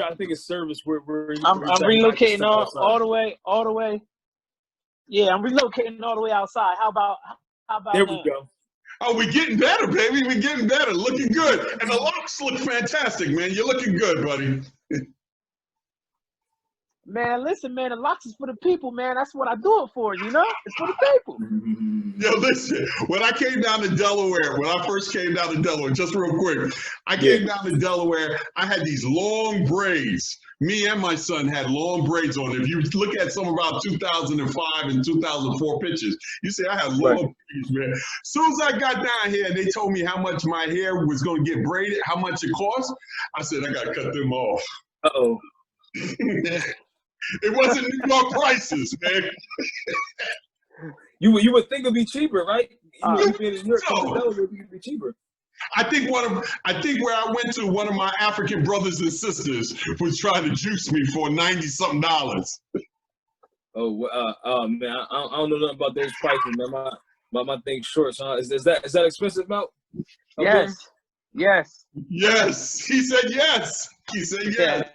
I think it's service. I'm relocating all the way. Yeah, I'm relocating all the way outside. How about there now? we go. Oh, we're getting better, baby. We're getting better. Looking good. And the locks look fantastic, man. You're looking good, buddy. Man, listen, man, the locks is for the people, man. That's what I do it for, you know? It's for the people. Yo, listen, when I came down to Delaware, when I first came down to Delaware, just real quick, I came down to Delaware, I had these long braids. Me and my son had long braids on. If you look at some of our 2005 and 2004 pictures, you see I had long braids, man. As soon as I got down here, they told me how much my hair was going to get braided, how much it cost. I said, I got to cut them off. Uh-oh. It wasn't New York prices, man. You would think it'd be cheaper, right? It'd be cheaper. I think where I went to, one of my African brothers and sisters was trying to juice me for $90-something. Oh, man, I don't know nothing about those prices, man. My thing's short. So is that expensive, Mount? Yes. Yes. Yes. He said yes. He said yes.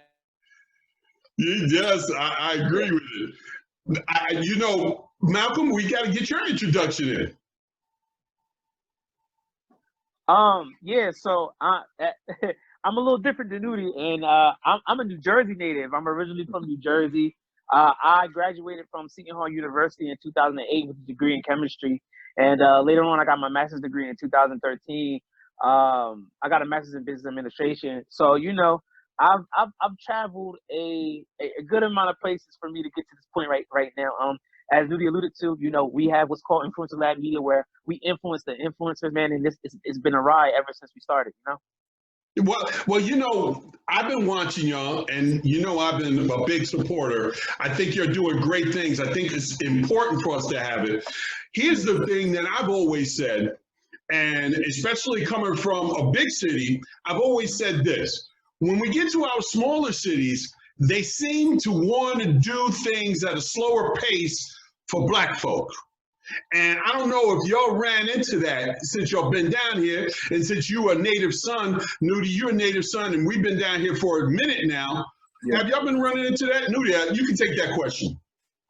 Yes, I agree with it. You know, Malcolm, we got to get your introduction in. Yeah, so I'm a little different than Newdy, and I'm a New Jersey native. I'm originally from New Jersey. I graduated from Seton Hall University in 2008 with a degree in chemistry, and later on I got my master's degree in 2013. I got a master's in business administration. So, you know, I've traveled a good amount of places for me to get to this point right now. As Newdy alluded to, you know, we have what's called Influencer Lab Media, where we influence the influencers, man, and it's been a ride ever since we started, you know? Well, you know, I've been watching y'all, and you know I've been a big supporter. I think you're doing great things. I think it's important for us to have it. Here's the thing that I've always said, and especially coming from a big city, I've always said this. When we get to our smaller cities, they seem to want to do things at a slower pace for Black folk. And I don't know if y'all ran into that since y'all been down here, and since you a native son, Newdy, you're a native son, and we've been down here for a minute now. Yeah. Have y'all been running into that? Newdy, you can take that question.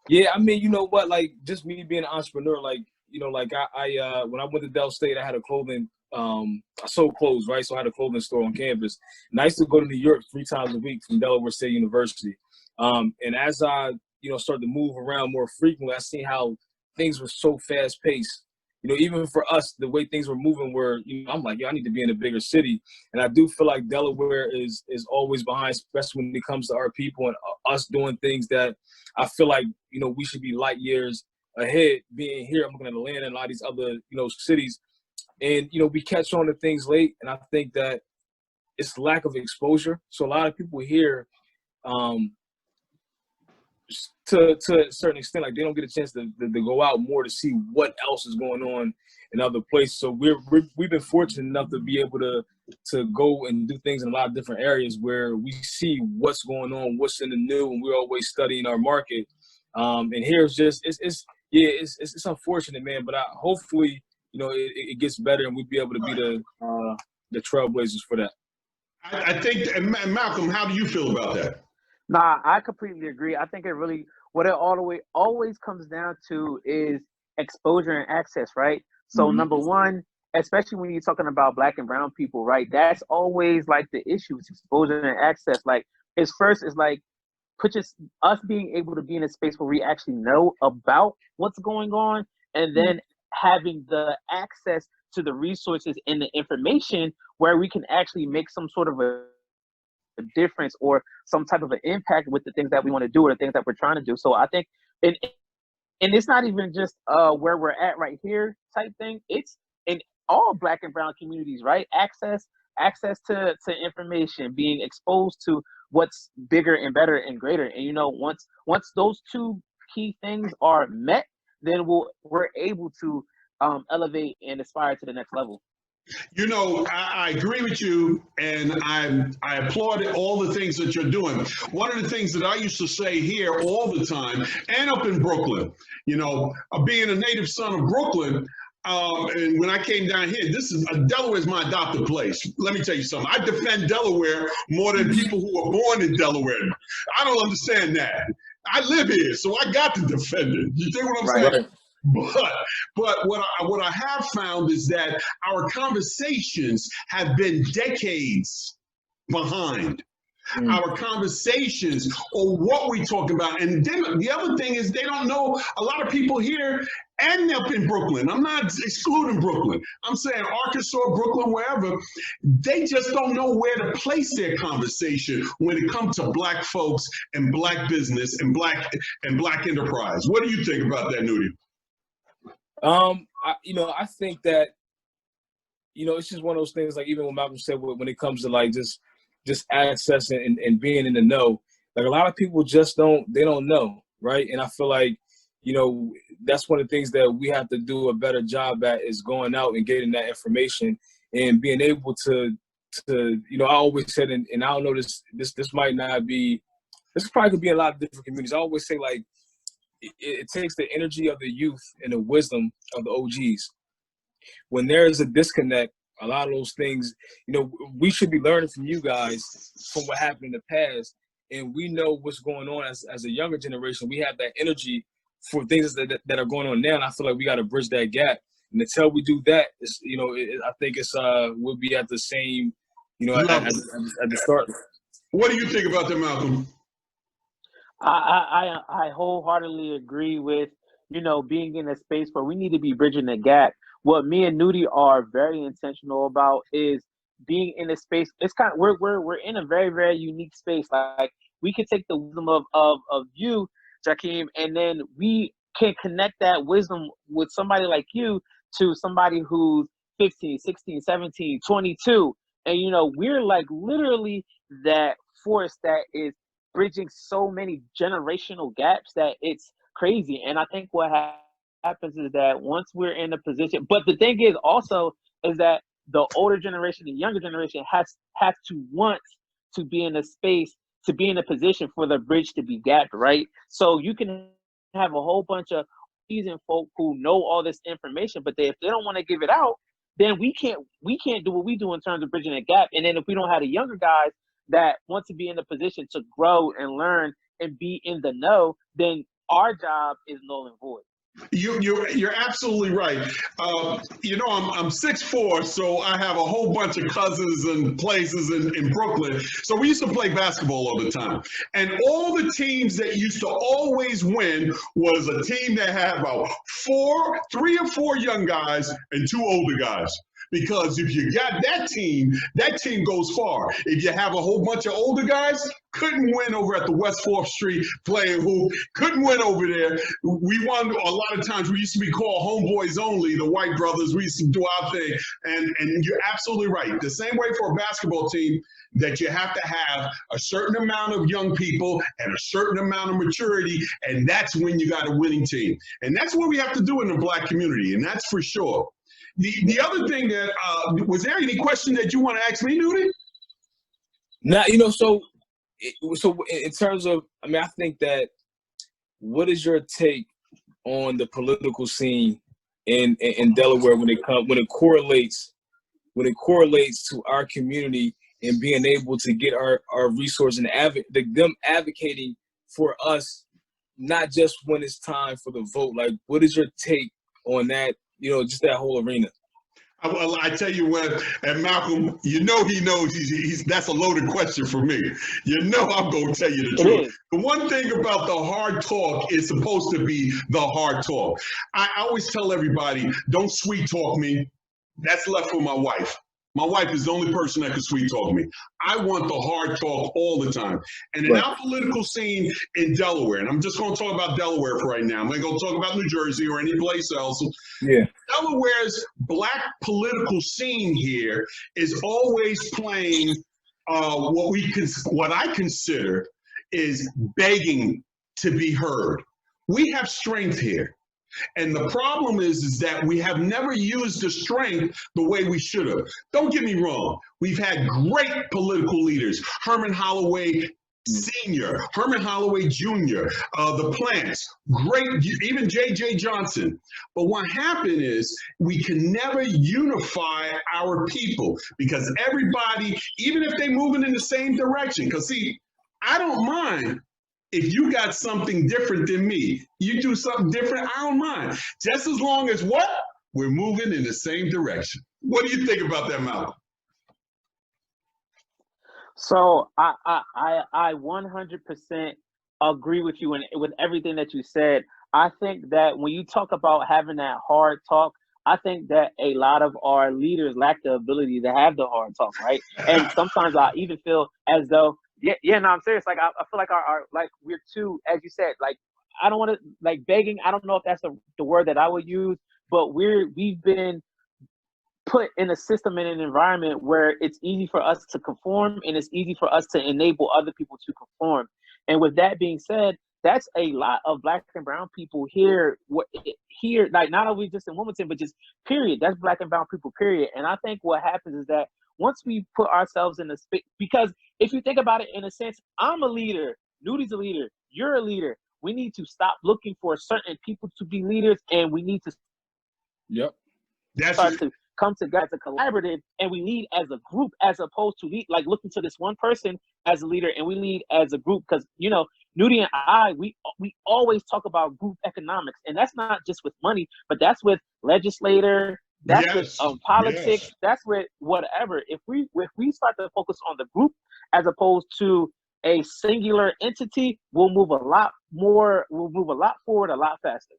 Yeah, I mean, you know what, like, just me being an entrepreneur, like, you know, like I when I went to Del State, I had a clothing, I sold clothes, right? So I had a clothing store on campus. And I used to go to New York 3 times a week from Delaware State University. And as I, you know, started to move around more frequently, I seen how things were so fast paced. You know, even for us, the way things were moving were, you know, I'm like, I need to be in a bigger city. And I do feel like Delaware is always behind, especially when it comes to our people and us doing things that I feel like, you know, we should be light years ahead. Being here, I'm looking at Atlanta and a lot of these other, you know, cities. And, you know, we catch on to things late. And I think that it's lack of exposure. So a lot of people here, to a certain extent, like they don't get a chance to go out more to see what else is going on in other places. So we've been fortunate enough to be able to go and do things in a lot of different areas where we see what's going on, what's in the new, and we're always studying our market. And here it's just it's unfortunate, man. But hopefully, you know, it gets better and we'll be able to be the trailblazers for that. I think, and Malcolm, how do you feel about that? Nah, I completely agree. I think what it always comes down to is exposure and access, right? So number one, especially when you're talking about Black and brown people, right? That's always like the issue is exposure and access. Like it's like us being able to be in a space where we actually know about what's going on, and then having the access to the resources and the information where we can actually make some sort of a difference or some type of an impact with the things that we want to do or the things that we're trying to do. So I think, and it's not even just where we're at right here type thing. It's in all Black and brown communities, right? Access to information, being exposed to what's bigger and better and greater. And you know, once those two key things are met, then we're able to elevate and aspire to the next level. You know, I agree with you, and I applaud all the things that you're doing. One of the things that I used to say here all the time, and up in Brooklyn, you know, being a native son of Brooklyn, And when I came down here, Delaware is my adopted place. Let me tell you something. I defend Delaware more than people who were born in Delaware. I don't understand that. I live here, so I got to defend it. You think what I'm saying? But what I have found is that our conversations have been decades behind. Our conversations or what we talk about. And then the other thing is they don't know, a lot of people here and up in Brooklyn. I'm not excluding Brooklyn. I'm saying Arkansas, Brooklyn, wherever. They just don't know where to place their conversation when it comes to Black folks and Black business and Black enterprise. What do you think about that, Newdy? I think that, it's just one of those things, like even what Malcolm said, when it comes to like just access and being in the know, like a lot of people just don't know, right? And I feel like, that's one of the things that we have to do a better job at, is going out and getting that information and being able to I always said, and I don't know, this might not be, this probably could be in a lot of different communities. I always say, like, it takes the energy of the youth and the wisdom of the OGs. When there is a disconnect, a lot of those things, we should be learning from you guys from what happened in the past. And we know what's going on as a younger generation. We have that energy for things that are going on now. And I feel like we got to bridge that gap. And until we do that, I think we'll be at the same, at the start. What do you think about that, Malcolm? I wholeheartedly agree with, being in a space where we need to be bridging the gap. What me and Newdy are very intentional about is being in a space. It's kind of, we're in a very, very unique space. Like, we can take the wisdom of you, Jakim, and then we can connect that wisdom with somebody like you to somebody who's 15, 16, 17, 22. And, we're like literally that force that is bridging so many generational gaps that it's crazy. And I think what happens is that once we're in a position, but the thing is also is that the older generation and younger generation have to want to be in a space, to be in a position for the bridge to be gapped, right? So you can have a whole bunch of seasoned folk who know all this information, but if they don't want to give it out, then we can't do what we do in terms of bridging a gap. And then if we don't have the younger guys that want to be in a position to grow and learn and be in the know, then our job is null and void. You're absolutely right. I'm 6'4", so I have a whole bunch of cousins and places in Brooklyn. So we used to play basketball all the time. And all the teams that used to always win was a team that had about 3 or 4 young guys and 2 older guys. Because if you got that team goes far. If you have a whole bunch of older guys, couldn't win over at the West 4th Street playing hoop, couldn't win over there. We won a lot of times. We used to be called homeboys only, the white brothers. We used to do our thing. And you're absolutely right. The same way for a basketball team, that you have to have a certain amount of young people and a certain amount of maturity, and that's when you got a winning team. And that's what we have to do in the Black community, and that's for sure. The other thing that, was there any question that you want to ask me, Newdy? Now, so in terms of, I think that, what is your take on the political scene in Delaware when it correlates to our community and being able to get our resources and them advocating for us, not just when it's time for the vote? Like, what is your take on that? Just that whole arena. Well, I tell you what, and Malcolm, he knows that's a loaded question for me. I'm going to tell you the truth. The one thing about the hard talk is supposed to be the hard talk. I always tell everybody, don't sweet talk me. That's left for my wife. My wife is the only person that can sweet talk me. I want the hard talk all the time. And in our political scene in Delaware, and I'm just going to talk about Delaware for right now. I'm going to go talk about New Jersey or any place else. Yeah. Delaware's Black political scene here is always playing what I consider is begging to be heard. We have strength here. And the problem is that we have never used the strength the way we should have. Don't get me wrong. We've had great political leaders. Herman Holloway Senior, Herman Holloway Jr., the Plants, great, even J.J. Johnson. But what happened is we can never unify our people because everybody, even if they're moving in the same direction, because see, I don't mind if you got something different than me. You do something different, I don't mind. Just as long as what? We're moving in the same direction. What do you think about that, Malcolm? So I 100% agree with you and with everything that you said. I think that when you talk about having that hard talk, I think that a lot of our leaders lack the ability to have the hard talk, right? And sometimes I even feel as though, no, I'm serious. Like I feel like our like we're too, as you said, like I don't want to like begging. I don't know if that's the word that I would use, but we've been put in a system and an environment where it's easy for us to conform and it's easy for us to enable other people to conform. And with that being said, that's a lot of Black and brown people here, like not only just in Wilmington, but just period. That's Black and brown people, period. And I think what happens is that once we put ourselves in the space, because if you think about it in a sense, I'm a leader, Newdy's a leader, you're a leader. We need to stop looking for certain people to be leaders, and we need to start to come together as a collaborative, and we lead as a group as opposed to like looking to this one person as a leader, and we lead as a group. Because Newdy and I, we always talk about group economics, and that's not just with money, but that's with legislator, that's with politics, that's with whatever. If we start to focus on the group as opposed to a singular entity, we'll move a lot forward a lot faster.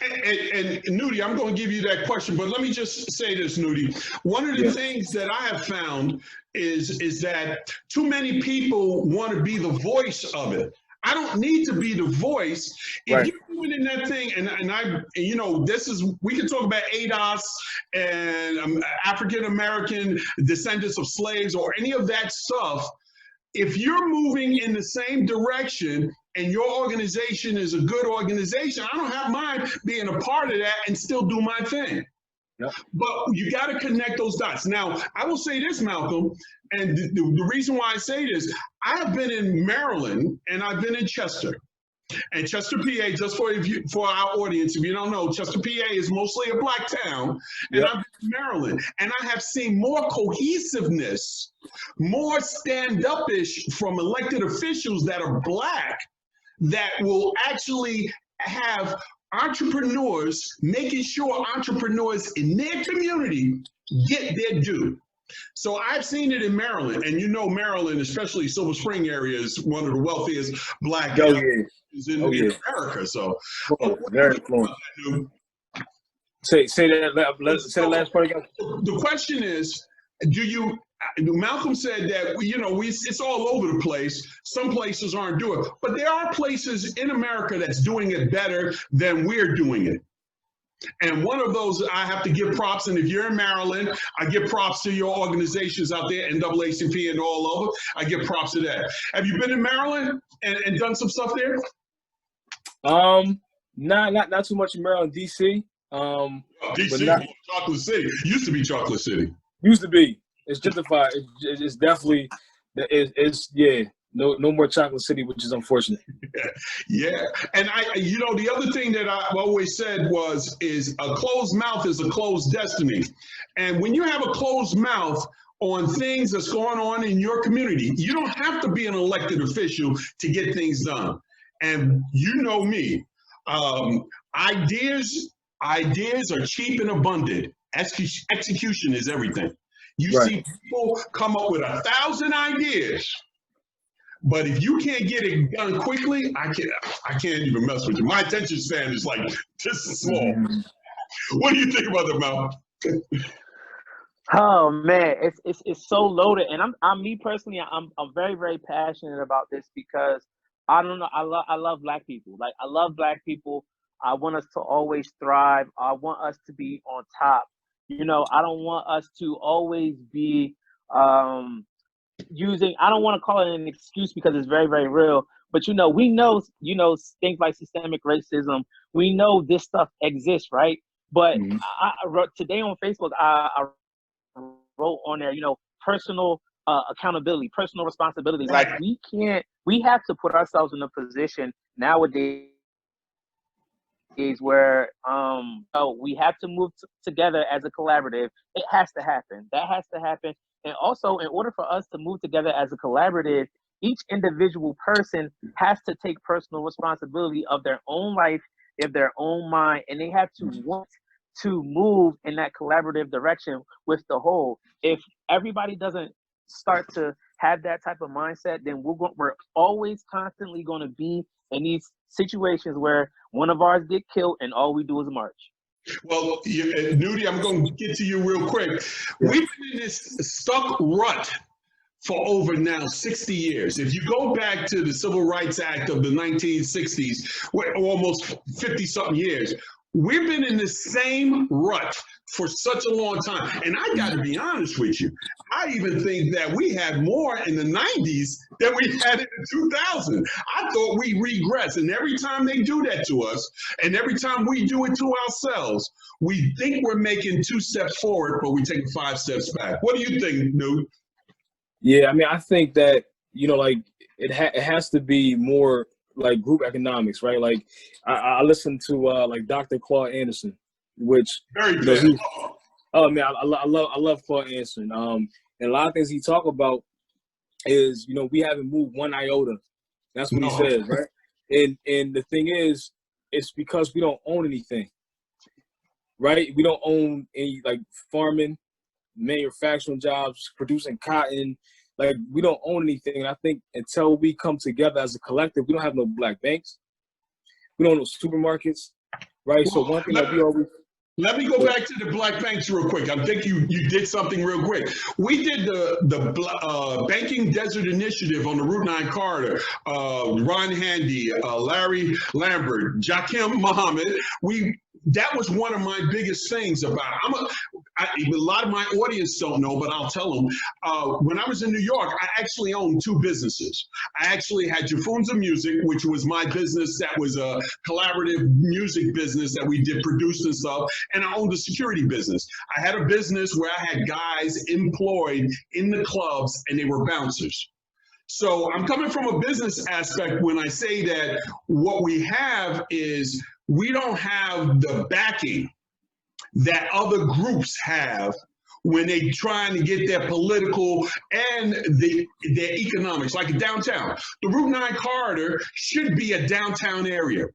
And Newdy, I'm going to give you that question, but let me just say this, Newdy. One of the things that I have found is that too many people want to be the voice of it. I don't need to be the voice. If you're doing in that thing, we can talk about ADOS and African American descendants of slaves or any of that stuff. If you're moving in the same direction and your organization is a good organization, I don't have mind being a part of that and still do my thing. Yep. But you got to connect those dots. Now, I will say this, Malcolm, and the reason why I say this, I have been in Maryland and I've been in Chester. And Chester, PA, just for our audience, if you don't know, Chester, PA is mostly a Black town, and I've been in Maryland, and I have seen more cohesiveness, more stand-up-ish from elected officials that are Black that will actually have entrepreneurs, making sure entrepreneurs in their community get their due. So I've seen it in Maryland, and Maryland, especially Silver Spring area, is one of the wealthiest Black areas in America. So very cool. Say that last part again. The question is, Malcolm said that it's all over the place. Some places aren't doing it, but there are places in America that's doing it better than we're doing it. And one of those, I have to give props. And if you're in Maryland, I give props to your organizations out there, NAACP and all over. I give props to that. Have you been in Maryland and done some stuff there? Not too much in Maryland, DC. DC, Chocolate City. Used to be Chocolate City. Used to be. It's gentrified. It's definitely. No more Chocolate City, which is unfortunate. Yeah. And the other thing that I've always said is a closed mouth is a closed destiny. And when you have a closed mouth on things that's going on in your community, you don't have to be an elected official to get things done. And you know me, ideas are cheap and abundant. Execution is everything. You see people come up with 1,000 ideas. But if you can't get it done quickly, I can't even mess with you. My attention span is like this small. What do you think about that, Mal? Oh man, it's so loaded, and I'm me personally, I'm very, very passionate about this because I don't know, I love Black people. Like I love Black people. I want us to always thrive. I want us to be on top. I don't want us to always be I don't want to call it an excuse because it's very, very real, but we know things like systemic racism, we know this stuff exists, right? But I wrote today on Facebook, I wrote on there, personal accountability, personal responsibility. Like we have to put ourselves in a position nowadays where we have to move together as a collaborative. It has to happen. That has to happen. And also, in order for us to move together as a collaborative, each individual person has to take personal responsibility of their own life, of their own mind, and they have to want to move in that collaborative direction with the whole. If everybody doesn't start to have that type of mindset, then we're always constantly going to be in these situations where one of ours get killed and all we do is march. Well, Newdy, I'm going to get to you real quick. Yeah. We've been in this stuck rut for over now 60 years. If you go back to the Civil Rights Act of the 1960s, almost 50-something years, we've been in the same rut for such a long time. And I got to be honest with you, I even think that we had more in the 90s than we had in the 2000s. I thought we regressed. And every time they do that to us, and every time we do it to ourselves, we think we're making 2 steps forward, but we take 5 steps back. What do you think, Newt? Yeah, I mean, I think that, like it has to be more like group economics, right? Like I listened to like Dr. Claude Anderson, which very good. Oh man, I love Claude Anderson. And a lot of things he talk about is we haven't moved one iota. That's what he says, right? And the thing is, it's because we don't own anything, right? We don't own any like farming, manufacturing jobs, producing cotton. Like we don't own anything. And I think until we come together as a collective, we don't have no black banks. We don't have no supermarkets, right? So one thing that we always... Let me go back to the black banks real quick. I think you did something real quick. We did the Banking Desert Initiative on the Route 9 corridor. Ron Handy, Larry Lambert, Jakim Muhammad. That was one of my biggest things about a lot of my audience don't know, but I'll tell them. When I was in New York, I actually owned 2 businesses. I actually had Jafunza Music, which was my business that was a collaborative music business that we did produce and stuff, and I owned a security business. I had a business where I had guys employed in the clubs and they were bouncers. So I'm coming from a business aspect when I say that what we have is we don't have the backing that other groups have when they trying to get their political and their economics, like downtown. The Route 9 corridor should be a downtown area.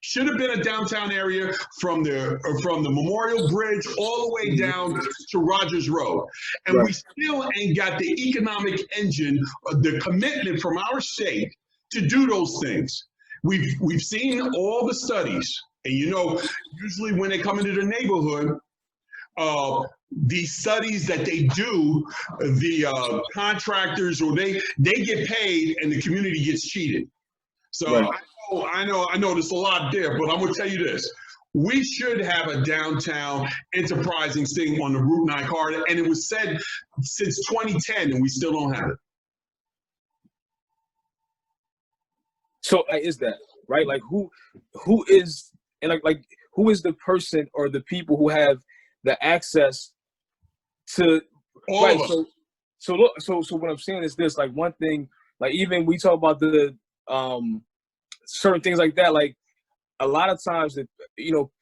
Should have been a downtown area from the Memorial Bridge all the way down to Rogers Road. And we still ain't got the economic engine, the commitment from our state to do those things. We've seen all the studies, and usually when they come into the neighborhood, these studies that they do, the contractors or they get paid and the community gets cheated. So I know there's a lot there, but I'm gonna tell you this. We should have a downtown enterprising thing on the Route 9 corridor, and it was said since 2010, and we still don't have it. So is that right? Like who is and like who is the person or the people who have the access to all of us? So what I'm saying is this: like one thing, like even we talk about the certain things like that. Like a lot of times that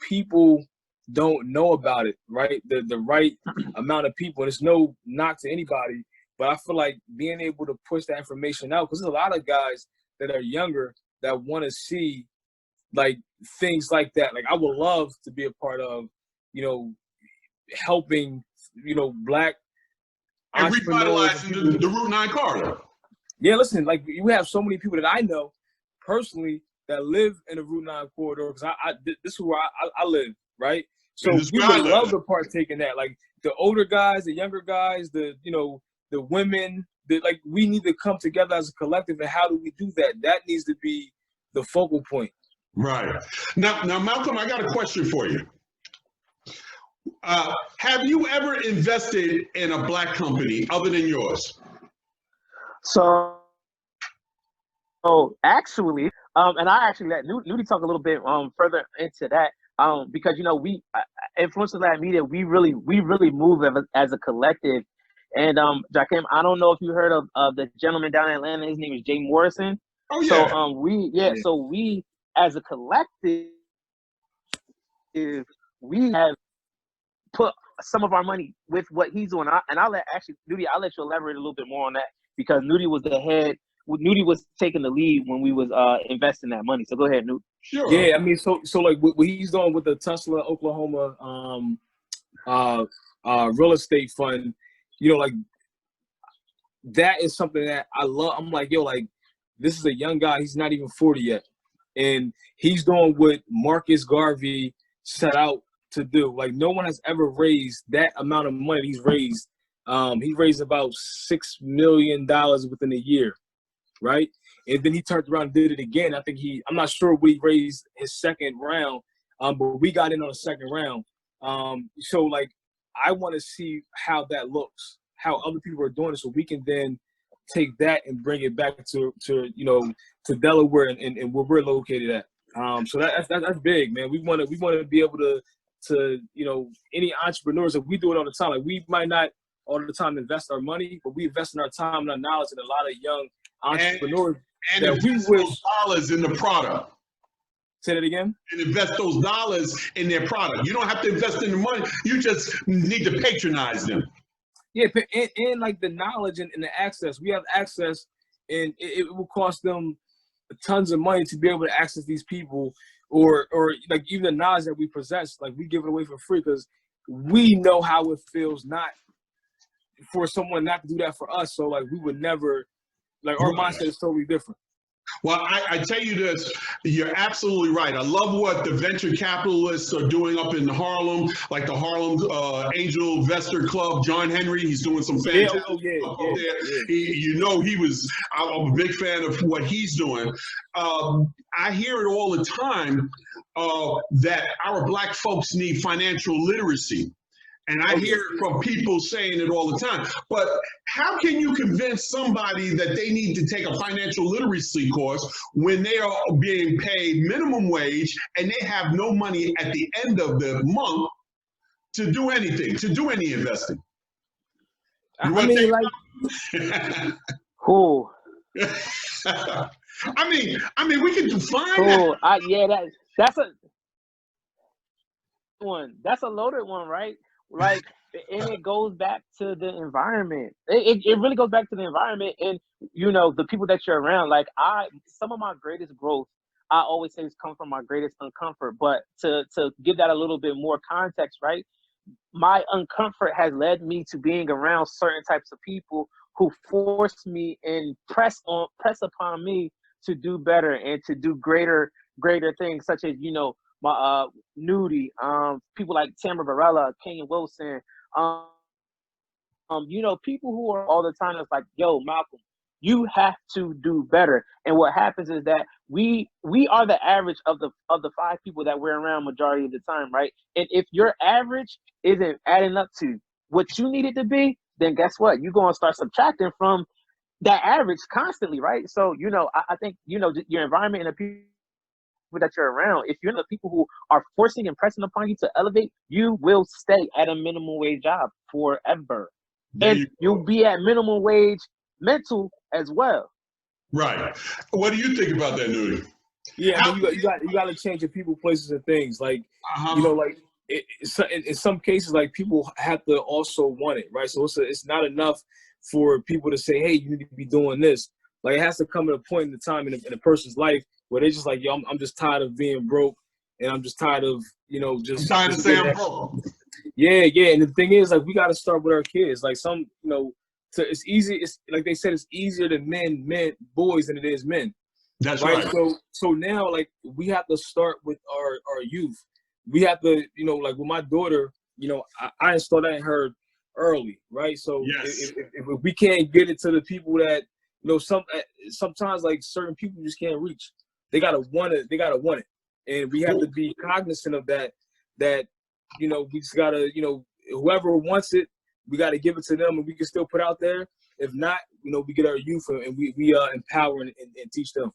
people don't know about it, right? The right amount of people. And it's no knock to anybody, but I feel like being able to push that information out, because there's a lot of guys that are younger that want to see like things like that. Like I would love to be a part of, helping, black and revitalizing the Route 9 corridor. Yeah, listen, like you have so many people that I know personally that live in the Route 9 corridor, because this is where I live, right? So we would love to partake in that. Like the older guys, the younger guys, the women, like we need to come together as a collective. And how do we do that? That needs to be the focal point. Right. Now, Malcolm, I got a question for you. Have you ever invested in a black company other than yours? So actually, and I actually let Newdy talk a little bit further into that, because we influencers Lab Media, we really move as a collective And Jakim, I don't know if you heard of the gentleman down in Atlanta. His name is Jay Morrison. Oh yeah. So so we as a collective, we have put some of our money with what he's doing. And I'll let Newdy, I'll let you elaborate a little bit more on that, because Newdy was the head. Newdy was taking the lead when we was investing that money. So go ahead, Newdy. Sure. Yeah, I mean, so like what he's doing with the Tulsa, Oklahoma real estate fund, you know, like that is something that I love. I'm like, yo, like this is a young guy. He's not even 40 yet, and he's doing what Marcus Garvey set out to do. Like no one has ever raised that amount of money he's raised. He raised about $6 million within a year, right? And then he turned around and did it again. I think I'm not sure what he raised his second round, but we got in on the second round. So like, I want to see how that looks, how other people are doing it, so we can then take that and bring it back to you know, to Delaware and where we're located at. So that's big, man. We want to be able to you know, any entrepreneurs, if we do it all the time, like we might not all the time invest our money, but we invest in our time and our knowledge in a lot of young entrepreneurs. And that invest we those dollars in the product. Say that again? And invest those dollars in their product. You don't have to invest in the money. You just need to patronize them. Yeah, and like the knowledge and the access. We have access, and it will cost them tons of money to be able to access these people, or like even the knowledge that we possess, like we give it away for free because we know how it feels not for someone not to do that for us. So like we would never, like our mindset is totally different. Well, I tell you this, you're absolutely right. I love what the venture capitalists are doing up in Harlem, like the Harlem Angel Investor Club. John Henry, he's doing some fantastic stuff up there. You know, I'm a big fan of what he's doing. I hear it all the time that our Black folks need financial literacy. And I hear it from people saying it all the time. But how can you convince somebody that they need to take a financial literacy course when they are being paid minimum wage and they have no money at the end of the month to do anything, to do any investing? I mean, like, cool. I mean, we can define cool. that. That's a one. That's a loaded one, right? Like, and it goes back to the environment. It really goes back to the environment and, you know, the people that you're around. Like some of my greatest growth, I always say, has come from my greatest uncomfort. But to give that a little bit more context, right? My uncomfort has led me to being around certain types of people who force me and press upon me to do better and to do greater things, such as, you know, my Newdy, people like Tamara Varela, Kenyon Wilson, you know, people who are all the time. It's like, yo, Malcolm, you have to do better. And what happens is that we are the average of the 5 people that we're around majority of the time, right? And if your average isn't adding up to what you need it to be, then guess what? You're going to start subtracting from that average constantly, right? So, you know, I think, you know, your environment and the people that you're around, if you're the people who are forcing and pressing upon you to elevate, you will stay at a minimum wage job forever. And you'll be at minimum wage mental as well. Right. What do you think about that, Newdy? Yeah, I mean, you got to change your people, places, and things. Like, you know, like in some cases, like people have to also want it, right? So it's not enough for people to say, hey, you need to be doing this. Like, it has to come at a point in the time in a person's life where they're just like, yo, I'm just tired of being broke, and I'm just tired of, you know, just I'm tired of saying I'm broke. Yeah. And the thing is, like, we got to start with our kids. Like, some, you know, it's easy. It's like they said, it's easier to boys than it is men. That's right. So now, like, we have to start with our youth. We have to, you know, like with my daughter, you know, I installed that in her early, right? So yes. if we can't get it to the people that, you know, sometimes like certain people just can't reach. They gotta want it. And we have to be cognizant of that, you know, we just gotta, you know, whoever wants it, we gotta give it to them, and we can still put out there. If not, you know, we get our youth and we empower and teach them.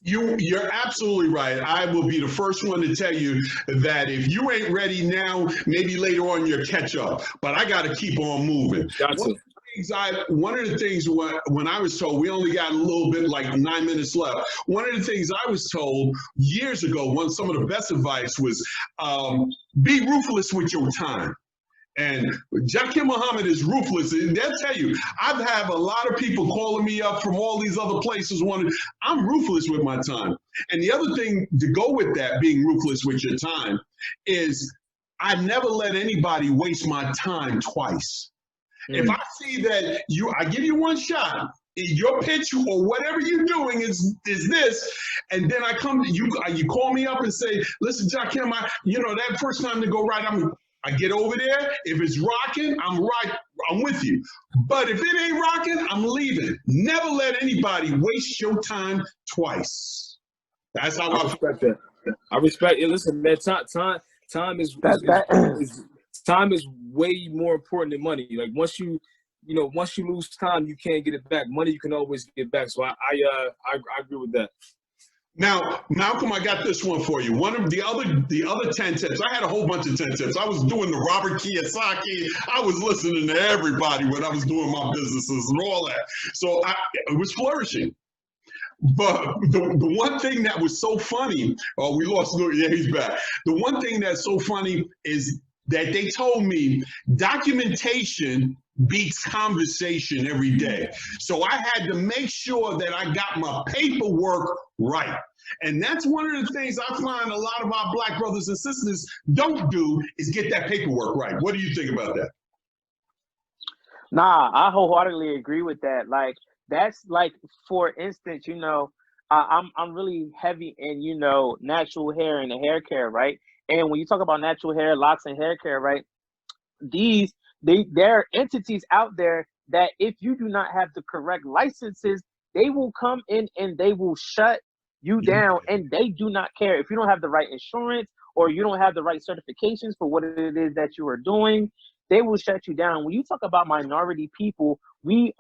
You're absolutely right. I will be the first one to tell you that if you ain't ready now, maybe later on you'll catch up. But I got to keep on moving. Gotcha. One of the things when I was told, we only got a little bit, like 9 minutes left. One of the things I was told years ago, some of the best advice was, be ruthless with your time. And Jakim Muhammad is ruthless. And they'll tell you, I've had a lot of people calling me up from all these other places. I'm ruthless with my time. And the other thing to go with that, being ruthless with your time, is I never let anybody waste my time twice. If I see that I give you one shot, your pitch or whatever you're doing is this, and then I come to you, you call me up and say, listen, Jakim, that first time to go right, I get over there. If it's rocking, I'm with you. But if it ain't rocking, I'm leaving. Never let anybody waste your time twice. That's how I respect that. I respect it. Listen, man, time is time is way more important than money. Like once you lose time, you can't get it back. Money you can always get back. So I agree with that. Now, Malcolm, I got this one for you. One of the other 10 tips. I had a whole bunch of 10 tips. I was doing the Robert Kiyosaki. I was listening to everybody when I was doing my businesses and all that. So it was flourishing. But the one thing that was so funny, we lost, yeah, he's back. The one thing that's so funny is that they told me documentation beats conversation every day. So I had to make sure that I got my paperwork right. And that's one of the things I find a lot of our Black brothers and sisters don't do is get that paperwork right. What do you think about that? Nah, I wholeheartedly agree with that. Like, that's like, for instance, I'm really heavy in, natural hair and the hair care, right? And when you talk about natural hair, locks and hair care, right? There are entities out there that if you do not have the correct licenses, they will come in and they will shut you down, and they do not care. If you don't have the right insurance or you don't have the right certifications for what it is that you are doing, they will shut you down. When you talk about minority people, we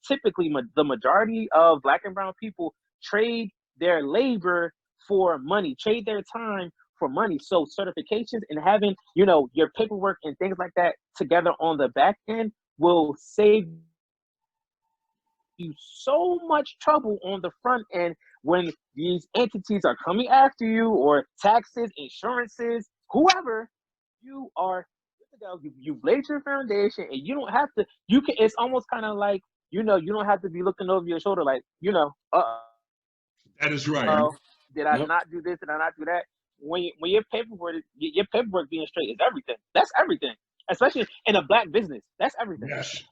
typically, the majority of Black and brown people trade their labor for money, trade their time for money. So certifications and having, your paperwork and things like that together on the back end will save you so much trouble on the front end when these entities are coming after you, or taxes, insurances, whoever. You've laid your foundation, and you don't have to. It's almost kind of like, you don't have to be looking over your shoulder, like, that is right. Did I not do this? Did I not do that? When your paperwork being straight is everything. That's everything, especially in a Black business. That's everything. Yes.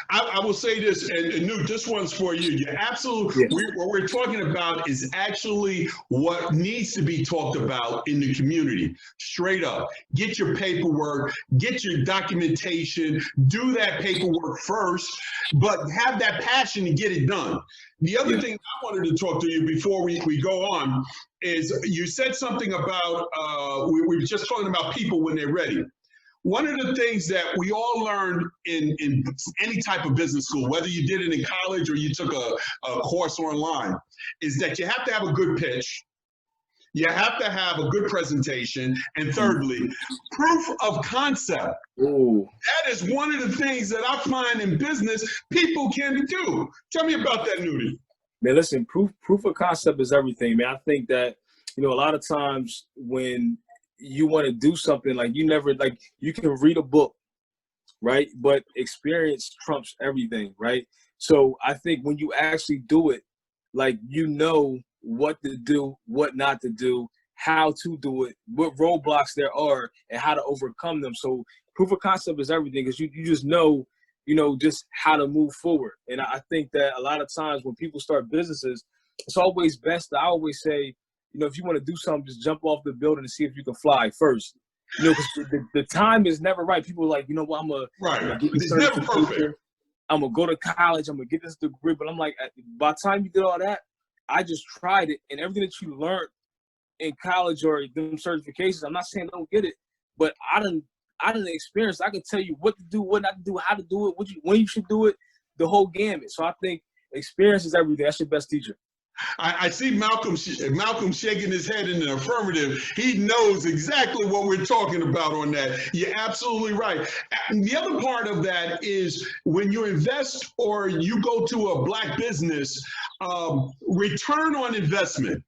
I will say this, and Newt, this one's for you. You're absolutely, what we're talking about is actually what needs to be talked about in the community. Straight up, get your paperwork, get your documentation, do that paperwork first, but have that passion to get it done. The other thing I wanted to talk to you before we go on is you said something about, we were just talking about people when they're ready. One of the things that we all learned in any type of business school, whether you did it in college or you took a course online, is that you have to have a good pitch, you have to have a good presentation, and thirdly, proof of concept. Ooh. That is one of the things that I find in business people can do. Tell me about that, Newdy. Man, listen, proof of concept is everything, man. I think that, a lot of times when you want to do something, like you can read a book, right? But experience trumps everything, right? So I think when you actually do it, like, what to do, what not to do, how to do it, what roadblocks there are, and how to overcome them. So proof of concept is everything, because you just know, just how to move forward. And I think that a lot of times when people start businesses, it's always best to, I always say, if you want to do something, just jump off the building and see if you can fly first. Because the time is never right. People are like, what, I'm going to get this certification, I'm going to go to college, I'm going to get this degree. But I'm like, by the time you did all that, I just tried it. And everything that you learned in college or them certifications, I'm not saying don't get it, but I didn't experience. I could tell you what to do, what not to do, how to do it, when you should do it, the whole gamut. So I think experience is everything. That's your best teacher. I see Malcolm shaking his head in the affirmative. He knows exactly what we're talking about on that. You're absolutely right. And the other part of that is when you invest or you go to a Black business, return on investment.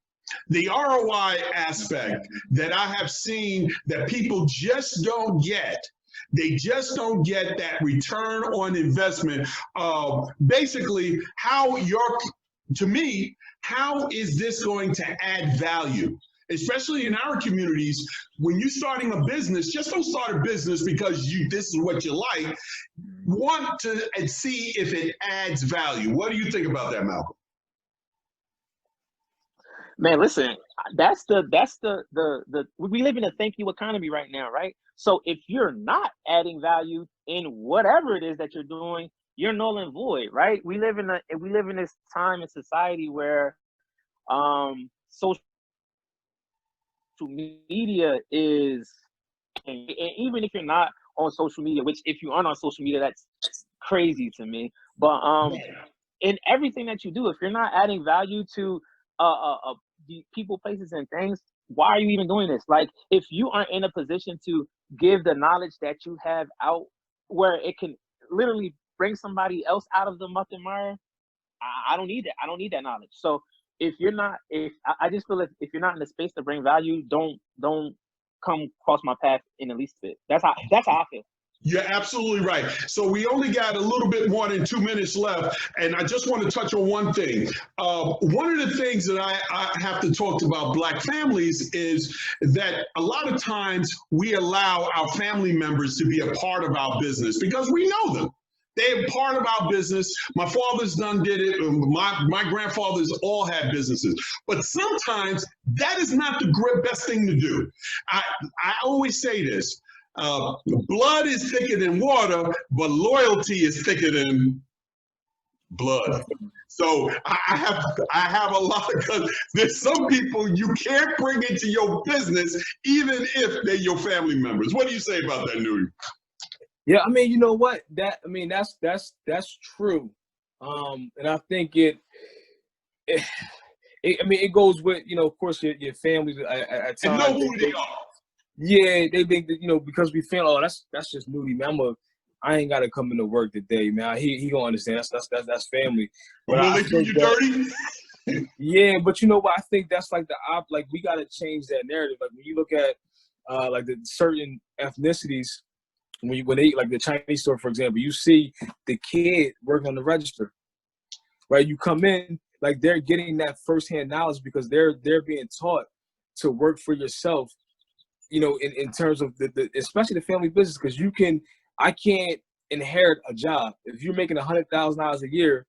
The ROI aspect that I have seen that people just don't get. They just don't get that return on investment. Basically, to me, how is this going to add value? Especially in our communities, when you're starting a business, just don't start a business because this is what you like. Want to see if it adds value. What do you think about that, Malcolm? Man, listen, we live in a thank you economy right now, right? So if you're not adding value in whatever it is that you're doing, you're null and void, right? We live in this time in society where social media is, and even if you're not on social media, which if you aren't on social media, that's crazy to me. But in everything that you do, if you're not adding value to the people, places, and things, why are you even doing this? Like, if you aren't in a position to give the knowledge that you have out where it can literally bring somebody else out of the muck and mire, I don't need that. I don't need that knowledge. So I just feel like if you're not in the space to bring value, don't come across my path in the least bit. That's how I feel. You're absolutely right. So we only got a little bit more than 2 minutes left, and I just want to touch on one thing. One of the things that I have to talk about Black families is that a lot of times we allow our family members to be a part of our business because we know them. They're part of our business. My father's did it. My grandfathers all had businesses. But sometimes that is not the best thing to do. I always say this. Blood is thicker than water, but loyalty is thicker than blood. So I have a lot because there's some people you can't bring into your business, even if they're your family members. What do you say about that, Newdy? Yeah, I mean, you know what? That's true. And I think it goes with, of course, your family at times. And know who they are. Yeah, they think that, because we feel, oh, that's just Newdy, man. I ain't gotta come into work today, man. He gonna understand. That's family. But will they do you dirty? Yeah, but you know what? I think that's like we gotta change that narrative. Like when you look at like the certain ethnicities, when they like the Chinese store, for example, you see the kid working on the register, right? You come in, like they're getting that firsthand knowledge because they're being taught to work for yourself. In terms of the especially the family business, because I can't inherit a job. If you're making $100,000 a year,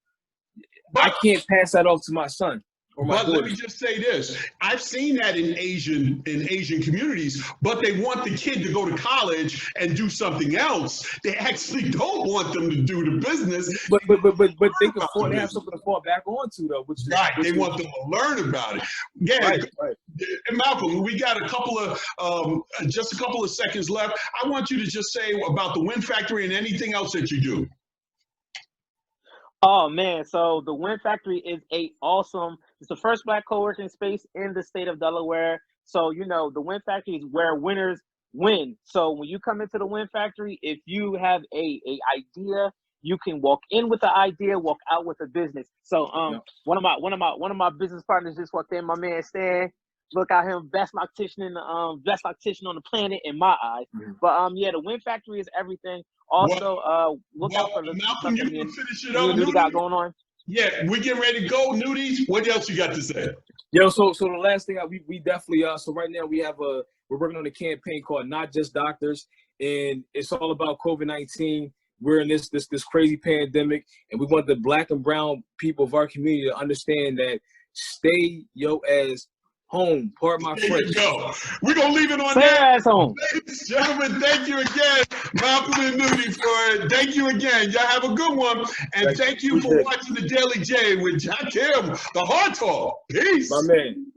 I can't pass that off to my son or my daughter. Let me just say this. I've seen that in Asian communities, but they want the kid to go to college and do something else. They actually don't want them to do the business. But they have something to fall back onto though, which they want them to learn about it. Yeah, right. And Malcolm, we got just a couple of seconds left. I want you to just say about the Win Factory and anything else that you do. Oh man, so the Win Factory is it's the first Black co-working space in the state of Delaware. So, the Win Factory is where winners win. So when you come into the Win Factory, if you have a idea, you can walk in with the idea, walk out with a business. So one of my business partners just walked in, my man Stan. Look at him, best loctician on the planet in my eyes. Mm-hmm. But the Win Factory is everything. Also, look out for the Malcolm, you can finish it up. Newdy got going on. Yeah, we're getting ready to go. Newdy, what else you got to say? Yo, so the last thing we definitely so right now we're working on a campaign called Not Just Doctors, and it's all about COVID-19. We're in this crazy pandemic, and we want the Black and brown people of our community to understand that stay your ass home. Pardon my French. There you go. We're going to leave it on stay that. Ass home. Ladies and gentlemen, thank you again, Malcolm and Newdy, for it. Thank you again. Y'all have a good one. And thank you for watching the Daily J with Jakim, the Hard Talk. Peace. My man.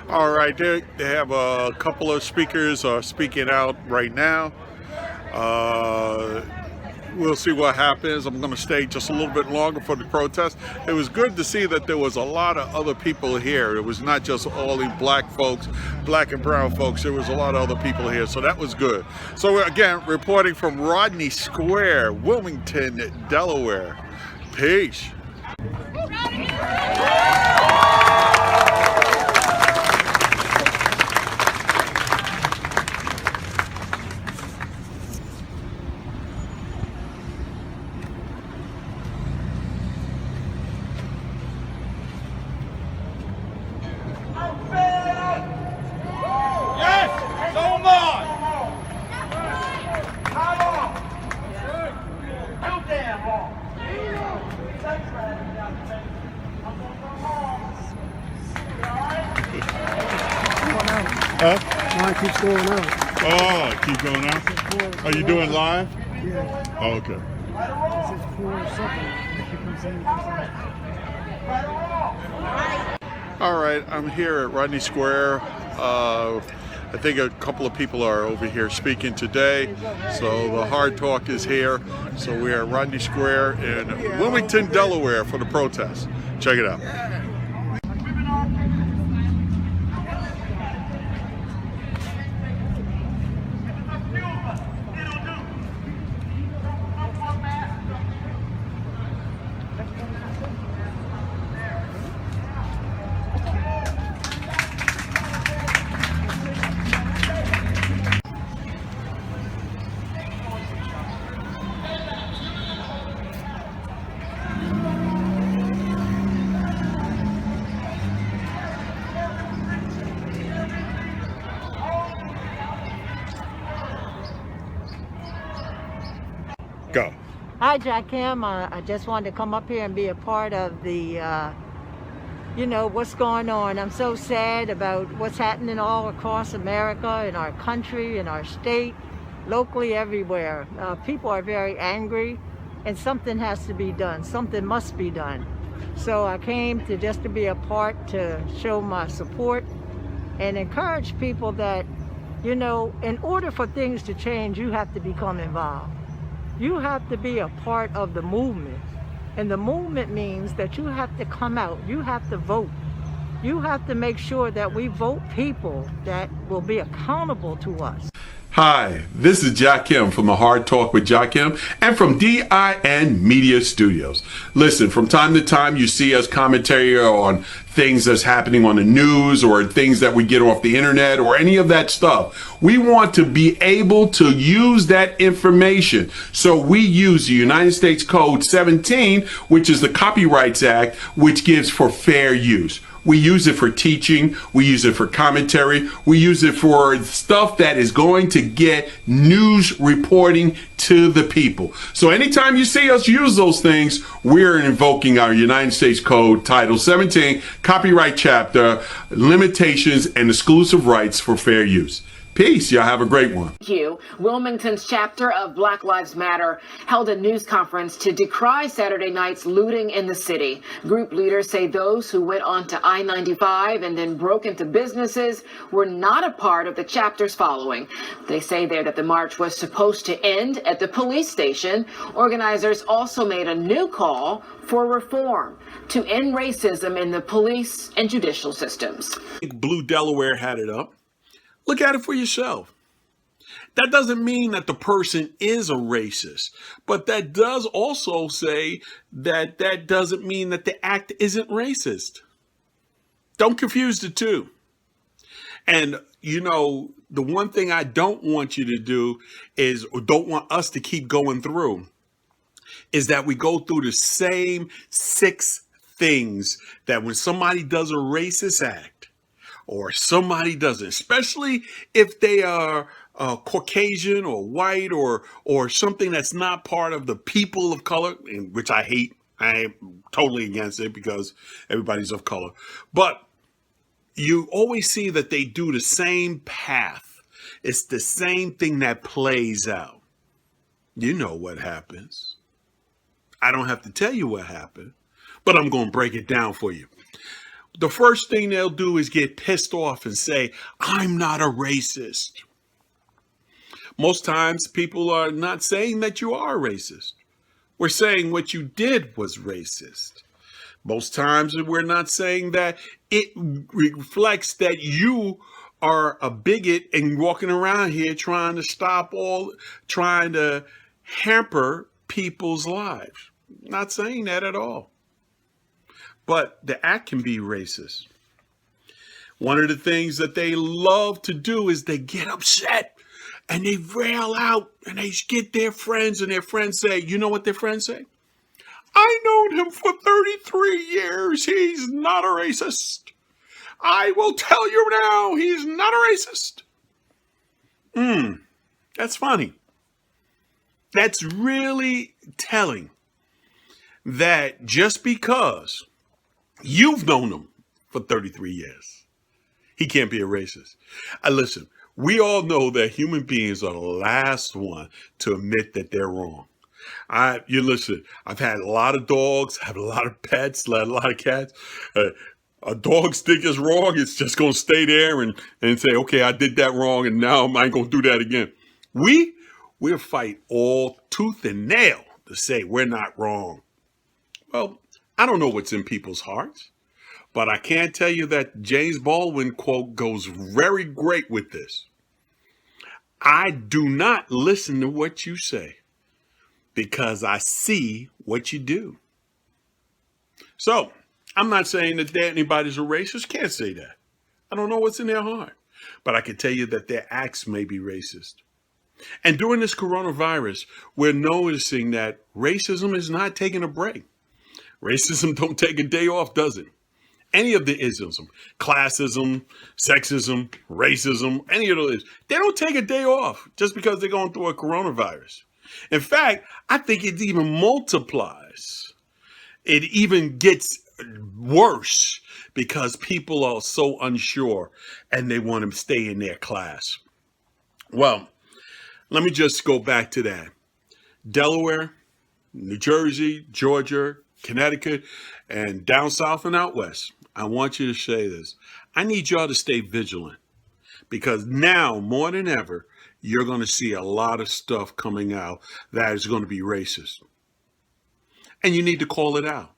All right, they have a couple of speakers speaking out right now. We'll see what happens. I'm going to stay just a little bit longer for the protest. It was good to see that there was a lot of other people here. It was not just all these black folks, black and brown folks. There was a lot of other people here, so that was good. So again, reporting from Rodney Square, Wilmington, Delaware. Peace. Mine keeps going out. Oh, keep going out? Are you doing live? Yeah. Oh, okay. This is 4 seconds. All right, I'm here at Rodney Square. I think a couple of people are over here speaking today. So the Hard Talk is here. So we are at Rodney Square in Wilmington, Delaware for the protest. Check it out. Go. Hi, Jakim. I just wanted to come up here and be a part of the, what's going on. I'm so sad about what's happening all across America, in our country, in our state, locally, everywhere. People are very angry, and something has to be done. Something must be done. So I came just to be a part to show my support and encourage people that, in order for things to change, you have to become involved. You have to be a part of the movement. And the movement means that you have to come out. You have to vote. You have to make sure that we vote people that will be accountable to us. Hi, this is Jakim from the Hard Talk with Jakim and from DIN Media Studios. Listen, from time to time you see us commentary on things that's happening on the news or things that we get off the internet or any of that stuff. We want to be able to use that information. So we use the United States Code 17, which is the Copyrights Act, which gives for fair use. We use it for teaching. We use it for commentary. We use it for stuff that is going to get news reporting to the people. So anytime you see us use those things, we're invoking our United States Code Title 17, Copyright Chapter, Limitations and Exclusive Rights for Fair Use. Peace. Y'all have a great one. Thank you. Wilmington's chapter of Black Lives Matter held a news conference to decry Saturday night's looting in the city. Group leaders say those who went onto I-95 and then broke into businesses were not a part of the chapter's following. They say there that the march was supposed to end at the police station. Organizers also made a new call for reform to end racism in the police and judicial systems. Blue Delaware had it up. Look at it for yourself. That doesn't mean that the person is a racist, but that does also say that that doesn't mean that the act isn't racist. Don't confuse the two. And, the one thing I don't want you to do is, or don't want us to keep going through, is that we go through the same 6 things that when somebody does a racist act, or somebody doesn't, especially if they are Caucasian or white or something that's not part of the people of color, which I hate. I am totally against it because everybody's of color. But you always see that they do the same path. It's the same thing that plays out. You know what happens. I don't have to tell you what happened, but I'm going to break it down for you. the first thing they'll do is get pissed off and say, I'm not a racist. Most times people are not saying that you are a racist. We're saying what you did was racist. Most times we're not saying that it reflects that you are a bigot and walking around here trying to hamper people's lives. Not saying that at all. But the act can be racist. One of the things that they love to do is they get upset and they rail out and they get their friends, and their friends say, you know what their friends say? I known him for 33 years. He's not a racist. I will tell you now, he's not a racist. That's funny. That's really telling that just because you've known him for 33 years, he can't be a racist. Listen, we all know that human beings are the last one to admit that they're wrong. Listen, I've had a lot of dogs, I have a lot of pets, a lot of cats. A dog stick is wrong, it's just going to stay there and say, okay, I did that wrong, and now I ain't going to do that again. We'll fight all tooth and nail to say we're not wrong. Well, I don't know what's in people's hearts, but I can tell you that James Baldwin quote goes very great with this. I do not listen to what you say because I see what you do. So, I'm not saying that anybody's a racist. Can't say that. I don't know what's in their heart. But I can tell you that their acts may be racist. And during this coronavirus, we're noticing that racism is not taking a break. Racism don't take a day off, does it? Any of the isms, classism, sexism, racism, any of those, they don't take a day off just because they're going through a coronavirus. In fact, I think it even multiplies. It even gets worse because people are so unsure and they want to stay in their class. Well, let me just go back to that. Delaware, New Jersey, Georgia, Connecticut, and down south and out west. I want you to say this. I need y'all to stay vigilant because now more than ever, you're going to see a lot of stuff coming out that is going to be racist. And you need to call it out.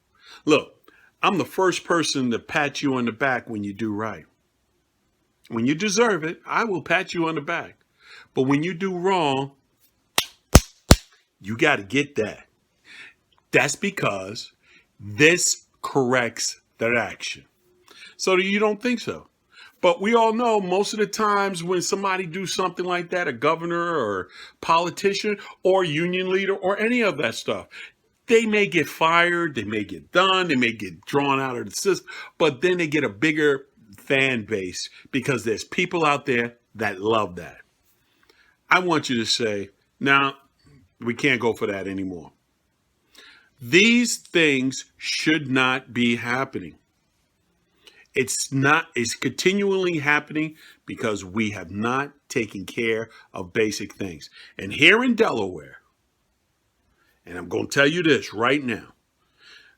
Look, I'm the first person to pat you on the back when you do right. When you deserve it, I will pat you on the back. But when you do wrong, you got to get that. That's because this corrects that action. So you don't think so. But we all know most of the times when somebody do something like that, a governor or politician or union leader or any of that stuff, they may get fired, they may get done, they may get drawn out of the system, but then they get a bigger fan base because there's people out there that love that. I want you to say, now, we can't go for that anymore. These things should not be happening. It's continually happening because we have not taken care of basic things. And here in Delaware, and I'm going to tell you this right now,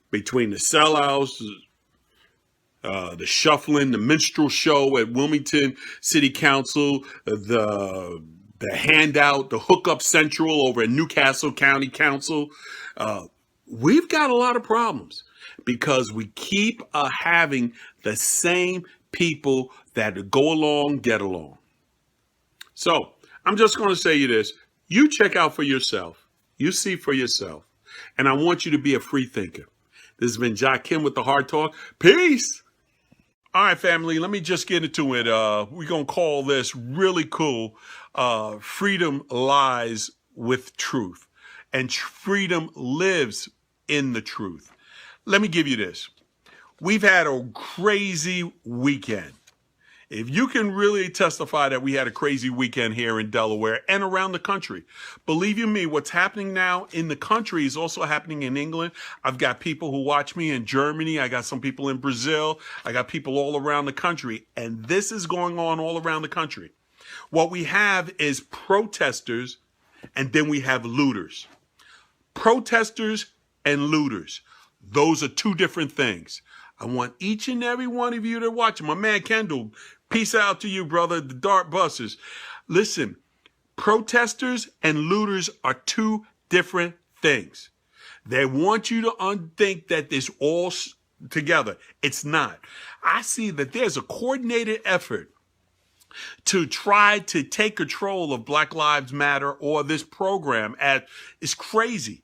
between the sellouts, the shuffling, the minstrel show at Wilmington City Council, the handout, the hookup central over at Newcastle County Council, we've got a lot of problems because we keep having the same people that go along, get along. So I'm just going to say you this. You check out for yourself. You see for yourself. And I want you to be a free thinker. This has been Jakim with the Hard Talk. Peace. All right, family, let me just get into it. We're going to call this really cool. Freedom lies with truth. And freedom lives in the truth. Let me give you this. We've had a crazy weekend. If you can really testify that we had a crazy weekend here in Delaware and around the country, believe you me, what's happening now in the country is also happening in England. I've got people who watch me in Germany. I got some people in Brazil. I got people all around the country. And this is going on all around the country. What we have is protesters and then we have looters. Protesters and looters. Those are two different things. I want each and every one of you to watch it. My man Kendall, peace out to you, brother, the Dart Busters. Listen, protesters and looters are two different things. They want you to think that it's all together. It's not. I see that there's a coordinated effort to try to take control of Black Lives Matter or this program. It's crazy.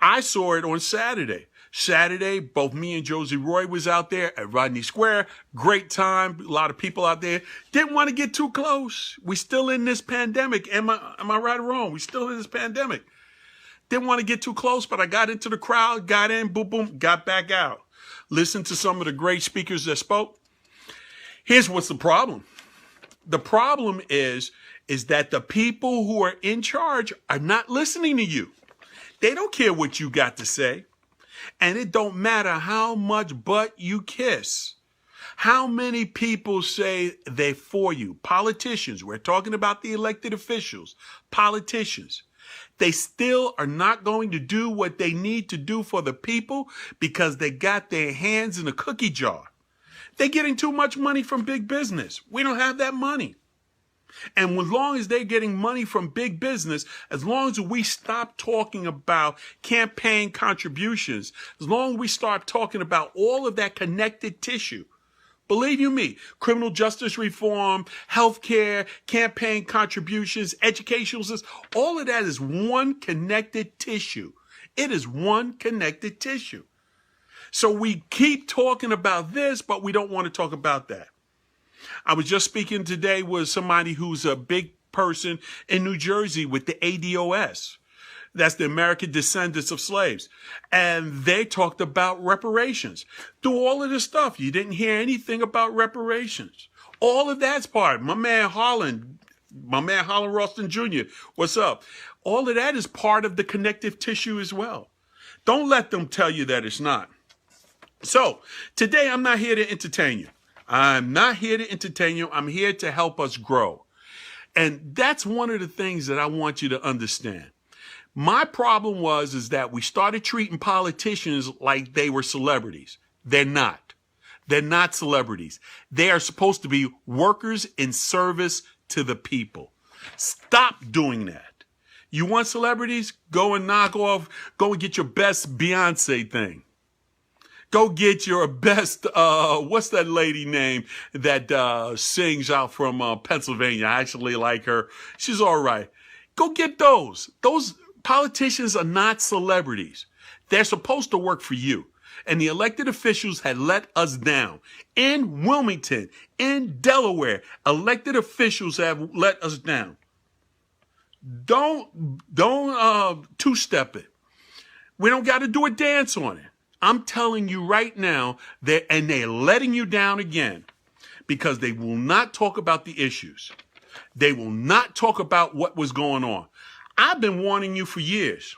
I saw it on Saturday. Saturday, both me and Josie Roy was out there at Rodney Square. Great time. A lot of people out there. Didn't want to get too close. We still in this pandemic. Am I right or wrong? We still in this pandemic. Didn't want to get too close, but I got into the crowd, got in, boom, boom, got back out. Listened to some of the great speakers that spoke. Here's what's the problem. The problem is that the people who are in charge are not listening to you. They don't care what you got to say. And it don't matter how much butt you kiss. How many people say they're for you? Politicians. We're talking about the elected officials. Politicians. They still are not going to do what they need to do for the people because they got their hands in a cookie jar. They're getting too much money from big business. We don't have that money. And as long as they're getting money from big business, as long as we stop talking about campaign contributions, as long as we start talking about all of that connected tissue, believe you me, criminal justice reform, healthcare, campaign contributions, educational systems, all of that is one connected tissue. It is one connected tissue. So we keep talking about this, but we don't want to talk about that. I was just speaking today with somebody who's a big person in New Jersey with the ADOS. That's the American Descendants of Slaves. And they talked about reparations. Through all of this stuff, you didn't hear anything about reparations. All of that's part. My man Holland Ralston Jr., what's up? All of that is part of the connective tissue as well. Don't let them tell you that it's not. So today I'm not here to entertain you. I'm not here to entertain you. I'm here to help us grow. And that's one of the things that I want you to understand. My problem is that we started treating politicians like they were celebrities. They're not. They're not celebrities. They are supposed to be workers in service to the people. Stop doing that. You want celebrities? Go and go and get your best Beyonce thing. Go get your best, what's that lady name that sings out from Pennsylvania? I actually like her. She's all right. Go get those. Those politicians are not celebrities. They're supposed to work for you. And the elected officials had let us down. In Wilmington, in Delaware, elected officials have let us down. Don't two-step it. We don't got to do a dance on it. I'm telling you right now and they're letting you down again because they will not talk about the issues. They will not talk about what was going on. I've been warning you for years.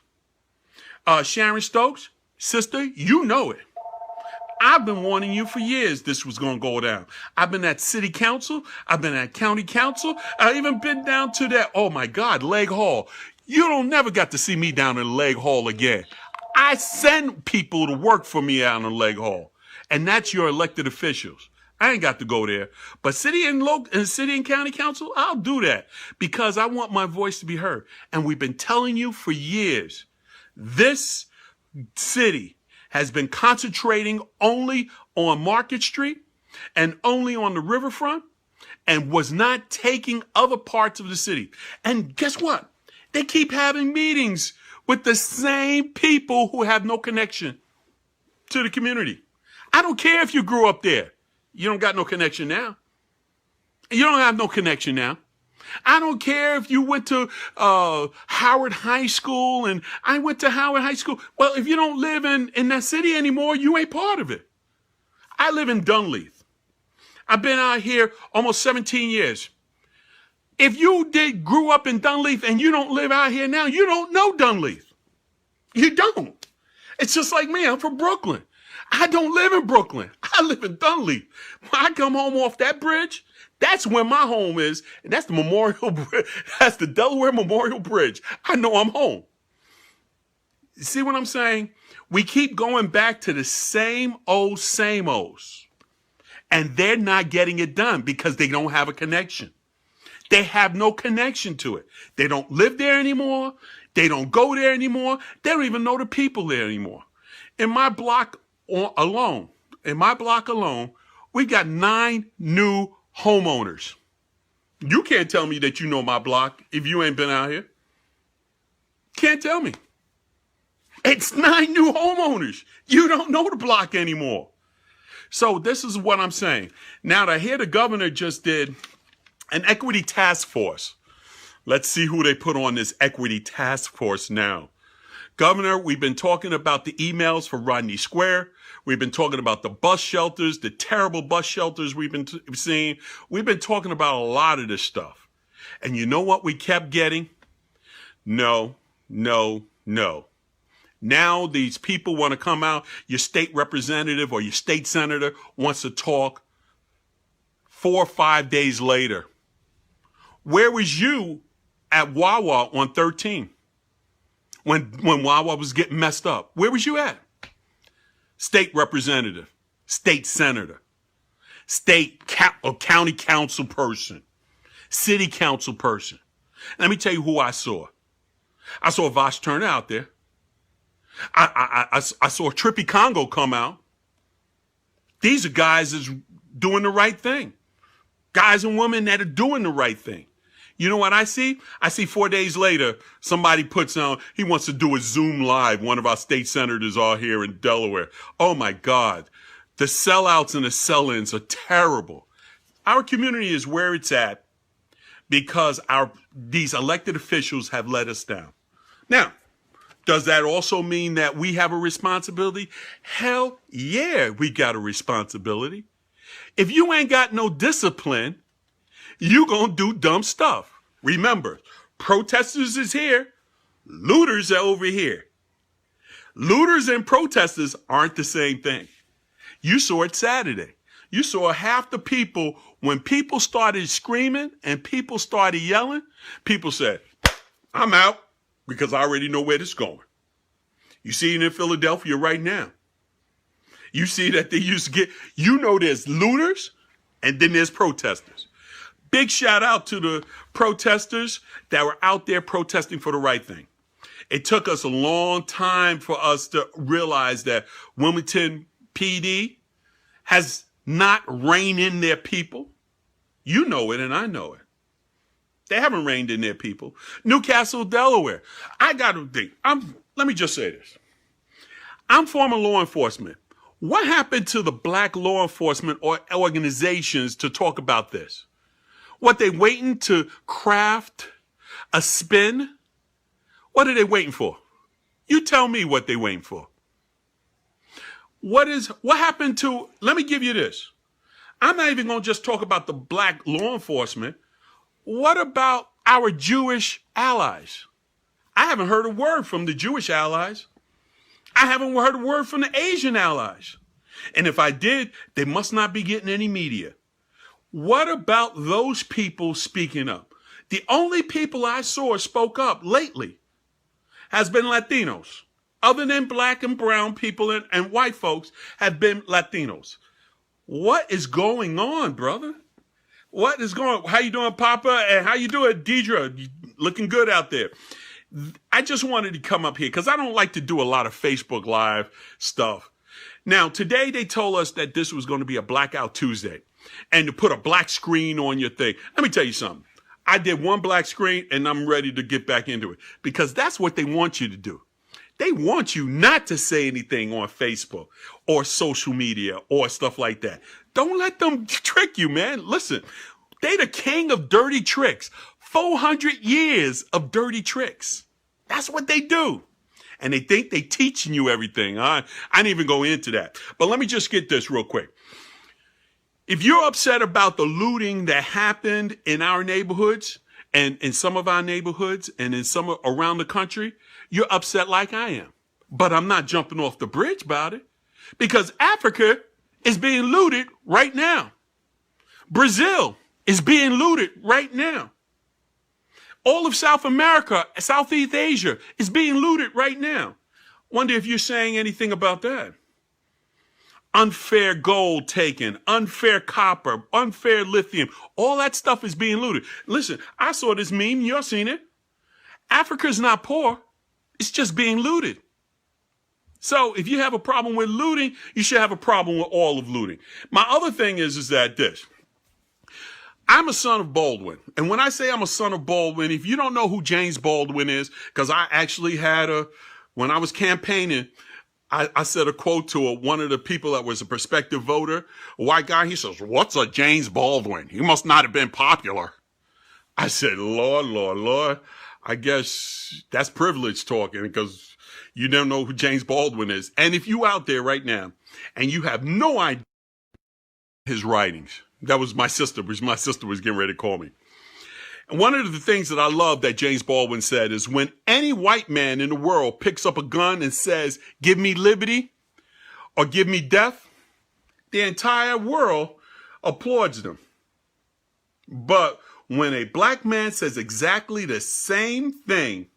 Sharon Stokes, sister, you know it. I've been warning you for years this was going to go down. I've been at city council. I've been at county council. I've even been down to that, oh my God, Leg Hall. You don't never got to see me down in Leg Hall again. I send people to work for me out in Leg Hall, and that's your elected officials. I ain't got to go there, but city and county council, I'll do that because I want my voice to be heard. And we've been telling you for years, this city has been concentrating only on Market Street and only on the riverfront and was not taking other parts of the city. And guess what? They keep having meetings with the same people who have no connection to the community. I don't care if you grew up there. You don't got no connection now. You don't have no connection now. I don't care if you went to Howard High School, and I went to Howard High School. Well, if you don't live in that city anymore, you ain't part of it. I live in Dunleith. I've been out here almost 17 years. If you grew up in Dunleith and you don't live out here now, you don't know Dunleith. You don't. It's just like me. I'm from Brooklyn. I don't live in Brooklyn. I live in Dunleith. When I come home off that bridge, that's where my home is. And that's the Memorial Bridge. That's the Delaware Memorial Bridge. I know I'm home. You see what I'm saying? We keep going back to the same olds. And they're not getting it done because they don't have a connection. They have no connection to it. They don't live there anymore. They don't go there anymore. They don't even know the people there anymore. In my block alone, we got 9 new homeowners. You can't tell me that you know my block if you ain't been out here. Can't tell me. It's 9 new homeowners. You don't know the block anymore. So this is what I'm saying. Now, I hear the governor just did an equity task force. Let's see who they put on this equity task force now. Governor, we've been talking about the emails for Rodney Square. We've been talking about the bus shelters, the terrible bus shelters we've been seeing. We've been talking about a lot of this stuff. And you know what we kept getting? No. Now these people want to come out. Your state representative or your state senator wants to talk 4 or 5 days later. Where was you at Wawa on 13? When Wawa was getting messed up? Where was you at? State representative, state senator, state or county council person, city council person. Let me tell you who I saw. I saw Vosh Turner out there. I saw Trippy Congo come out. These are guys that's doing the right thing. Guys and women that are doing the right thing. You know what I see? I see 4 days later, somebody puts on, he wants to do a Zoom live. One of our state senators are here in Delaware. Oh my God. The sellouts and the sell-ins are terrible. Our community is where it's at because these elected officials have let us down. Now, does that also mean that we have a responsibility? Hell yeah, we got a responsibility. If you ain't got no discipline, you gonna do dumb stuff. Remember, protesters is here, looters are over here. Looters and protesters aren't the same thing. You saw it Saturday. You saw half the people, when people started screaming and people started yelling, people said, I'm out because I already know where this is going. You see it in Philadelphia right now. You see that they used to get, there's looters and then there's protesters. Big shout out to the protesters that were out there protesting for the right thing. It took us a long time for us to realize that Wilmington PD has not reined in their people. You know it and I know it. They haven't reined in their people. Newcastle, Delaware. I got to think. Let me just say this. I'm former law enforcement. What happened to the black law enforcement or organizations to talk about this? What, they waiting to craft a spin? What are they waiting for? You tell me what they waiting for. What happened to, let me give you this. I'm not even going to just talk about the black law enforcement. What about our Jewish allies? I haven't heard a word from the Jewish allies. I haven't heard a word from the Asian allies. And if I did, they must not be getting any media. What about those people speaking up? The only people I saw spoke up lately has been Latinos. Other than black and brown people and white folks have been Latinos. What is going on, brother? What is going on? How you doing, Papa? And how you doing, Deidre? You looking good out there. I just wanted to come up here because I don't like to do a lot of Facebook Live stuff. Now, today they told us that this was going to be a Blackout Tuesday and to put a black screen on your thing. Let me tell you something. I did one black screen and I'm ready to get back into it because that's what they want you to do. They want you not to say anything on Facebook or social media or stuff like that. Don't let them trick you, man. Listen, they the king of dirty tricks. 400 years of dirty tricks. That's what they do. And they think they teaching you everything. I didn't even go into that. But let me just get this real quick. If you're upset about the looting that happened in our neighborhoods and in some of our neighborhoods and in some around the country, you're upset like I am. But I'm not jumping off the bridge about it because Africa is being looted right now. Brazil is being looted right now. All of South America, Southeast Asia is being looted right now. Wonder if you're saying anything about that. Unfair gold taken, unfair copper, unfair lithium. All that stuff is being looted. Listen, I saw this meme. Y'all seen it. Africa's not poor. It's just being looted. So if you have a problem with looting, you should have a problem with all of looting. My other thing is that this. I'm a son of Baldwin. And when I say I'm a son of Baldwin, if you don't know who James Baldwin is, because I actually had when I was campaigning, I said a quote to one of the people that was a prospective voter, a white guy. He says, "What's a James Baldwin? He must not have been popular." I said, Lord, Lord, Lord, I guess that's privilege talking, because you don't know who James Baldwin is. And if you out there right now and you have no idea his writings, that was my sister, because my sister was getting ready to call me. And one of the things that I love that James Baldwin said is, when any white man in the world picks up a gun and says, "Give me liberty" or "Give me death," the entire world applauds them. But when a black man says exactly the same thing,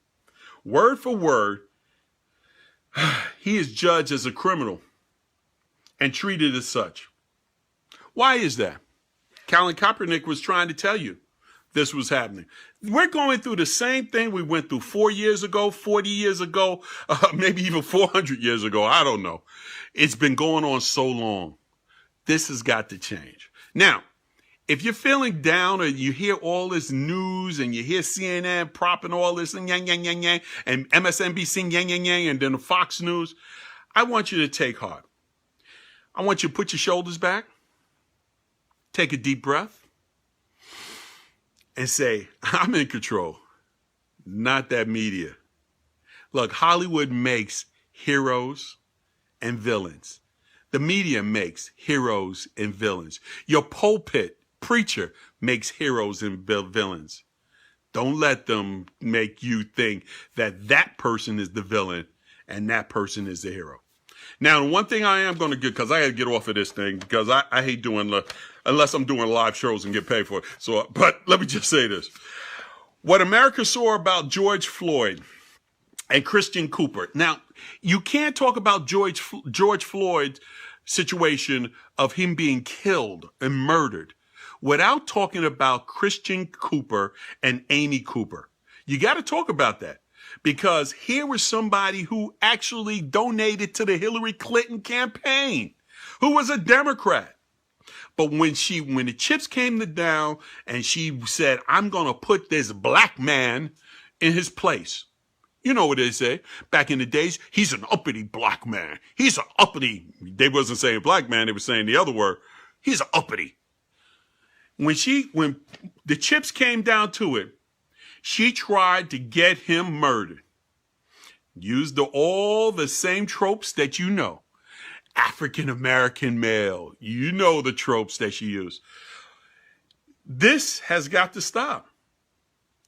word for word, he is judged as a criminal and treated as such. Why is that? Colin Kaepernick was trying to tell you this was happening. We're going through the same thing we went through 4 years ago, 40 years ago, maybe even 400 years ago. I don't know. It's been going on so long. This has got to change. Now, if you're feeling down, or you hear all this news and you hear CNN propping all this and yang, yang, yang, yang, and MSNBC yang, yang, yang, and then the Fox News, I want you to take heart. I want you to put your shoulders back, take a deep breath, and say, I'm in control, not that media. Look, Hollywood makes heroes and villains. The media makes heroes and villains. Your pulpit preacher makes heroes and villains. Don't let them make you think that that person is the villain and that person is the hero. Now, the one thing I am going to get, because I got to get off of this thing, because I hate doing, unless I'm doing live shows and get paid for it. So, but let me just say this. What America saw about George Floyd and Christian Cooper. Now, you can't talk about George Floyd's situation of him being killed and murdered without talking about Christian Cooper and Amy Cooper. You got to talk about that, because here was somebody who actually donated to the Hillary Clinton campaign, who was a Democrat. But when the chips came down and she said, "I'm going to put this black man in his place." You know what they say back in the days? He's an uppity black man. He's an uppity. They wasn't saying black man. They were saying the other word. He's an uppity. When the chips came down to it, she tried to get him murdered. Used all the same tropes that you know. African-American male. You know the tropes that she used. This has got to stop.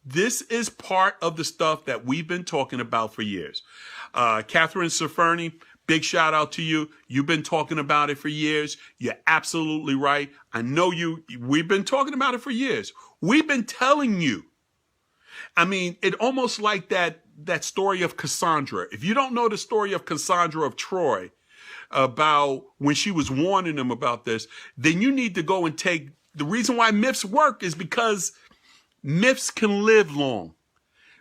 This is part of the stuff that we've been talking about for years. Catherine Safferny, big shout out to you. You've been talking about it for years. You're absolutely right. I know we've been talking about it for years. We've been telling you. I mean, it almost like that story of Cassandra. If you don't know the story of Cassandra of Troy, about when she was warning them about this, then you need to go and take, the reason why myths work is because myths can live long,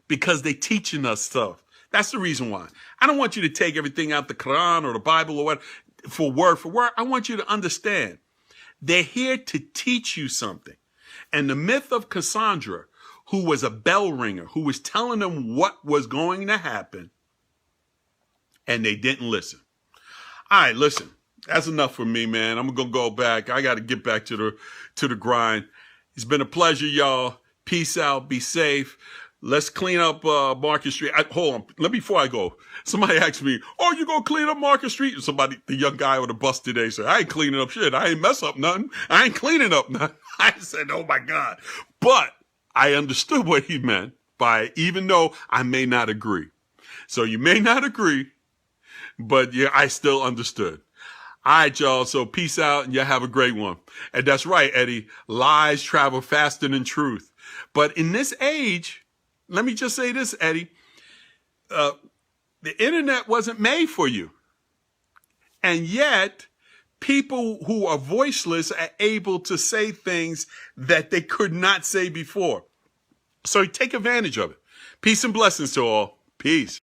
because they teaching us stuff. That's the reason why. I don't want you to take everything out the Quran or the Bible or what for word. I want you to understand they're here to teach you something. And the myth of Cassandra, who was a bell ringer, who was telling them what was going to happen, and they didn't listen. All right, listen, that's enough for me, man. I'm going to go back. I got to get back to the grind. It's been a pleasure, y'all. Peace out. Be safe. Let's clean up Market Street. Hold on. Before I go, somebody asked me, "Oh, you going to clean up Market Street?" And the young guy on the bus today said, "I ain't cleaning up shit. I ain't mess up nothing. I ain't cleaning up nothing." I said, "Oh, my God." But I understood what he meant by, even though I may not agree. So you may not agree, but yeah, I still understood. All right, y'all. So peace out, and y'all have a great one. And that's right, Eddie. Lies travel faster than truth. But in this age, let me just say this, Eddie. The internet wasn't made for you. And yet, people who are voiceless are able to say things that they could not say before. So take advantage of it. Peace and blessings to all. Peace.